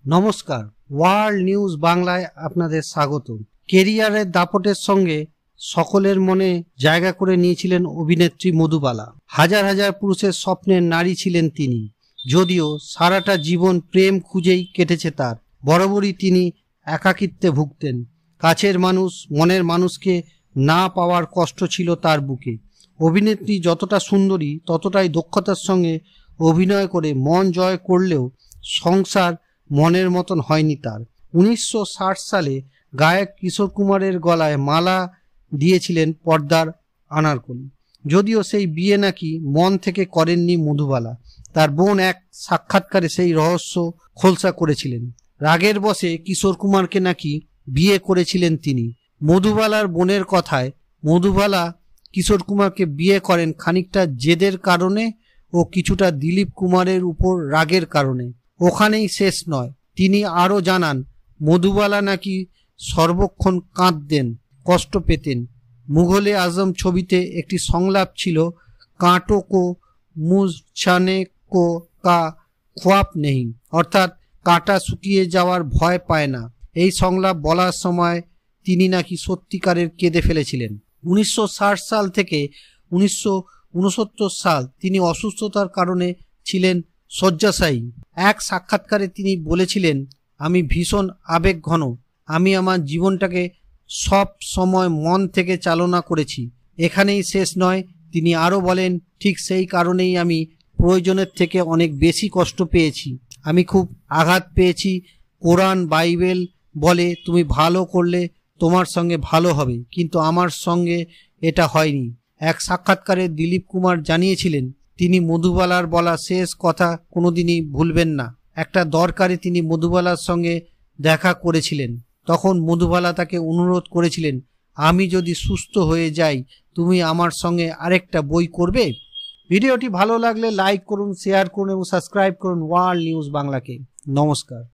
নমস্কার, world news বাংলায় আপনাদের স্বাগত। কেরিয়ারের দাপটের সঙ্গে সকলের মনে জায়গা করে নিয়েছিলেন অভিনেত্রী মধুবালা। হাজার হাজার পুরুষের স্বপ্নের নারী ছিলেন তিনি। যদিও সারাটা জীবন প্রেম খুঁজেই কেটেছে তার। বরাবরই তিনি একাকিত্বে ভুগতেন। কাছের মানুষ, মনের মানুষকে না পাওয়ার কষ্ট ছিল তার বুকে। অভিনেত্রী যতটা সুন্দরী ততটাই দক্ষতার সঙ্গে অভিনয় করে মন জয় করলেও সংসার মনের মতন হয়নি তার। 1960 সালে গায়ক কিশোর কুমারের গলায় মালা দিয়েছিলেন পর্দার আনারকলি। যদিও সেই বিয়ে নাকি মন থেকে করেননি মধুবালা। তার বোন এক সাক্ষাৎকারে সেই রহস্য খোলসা করেছিলেন। রাগের বশে কিশোর কুমারকে নাকি বিয়ে করেছিলেন তিনি। মধুবালার বোনের কথায়, মধুবালা কিশোর কুমারকে বিয়ে করেন খানিকটা জেদের কারণে ও কিছুটা দিলীপ কুমারের উপর রাগের কারণে। ওখানেই শেষ নয়, তিনি আরও জানান মধুবালা নাকি সর্বক্ষণ কাঁদতেন, কষ্ট পেতেন। মুঘলে আজম ছবিতে একটি সংলাপ ছিল, কাঁটো কো মুছানে কো কা খোয়াব নেই, অর্থাৎ কাঁটা শুকিয়ে যাওয়ার ভয় পায় না। এই সংলাপ বলার সময় তিনি নাকি সত্যিকারের কেঁদে ফেলেছিলেন। 1960 সাল থেকে 1969 সাল তিনি অসুস্থতার কারণে ছিলেন শয্যাশায়ী। এক সাক্ষাৎকারে তিনি বলেছিলেন, আমি ভীষণ আবেগঘন। আমি আমার জীবনটাকে সব সময় মন থেকে চালনা করেছি। এখানেই শেষ নয়, তিনি আরও বলেন, ঠিক সেই কারণেই আমি প্রয়োজনের থেকে অনেক বেশি কষ্ট পেয়েছি। আমি খুব আঘাত পেয়েছি। কোরআন বাইবেল বলে তুমি ভালো করলে তোমার সঙ্গে ভালো হবে, কিন্তু আমার সঙ্গে এটা হয়নি। এক সাক্ষাৎকারে দিলীপ কুমার জানিয়েছিলেন তিনি মধুবালার বলা শেষ কথা কোনোদিনই ভুলবেন না। একটা দরকারে তিনি মধুবালার সঙ্গে দেখা করেছিলেন। তখন মধুবালা তাকে অনুরোধ করেছিলেন, আমি যদি সুস্থ হয়ে যাই তুমি আমার সঙ্গে আরেকটা বই করবে। ভিডিওটি ভালো লাগলে লাইক করুন, শেয়ার করুন এবং সাবস্ক্রাইব করুন ওয়ার্ল্ড নিউজ বাংলাকে। নমস্কার।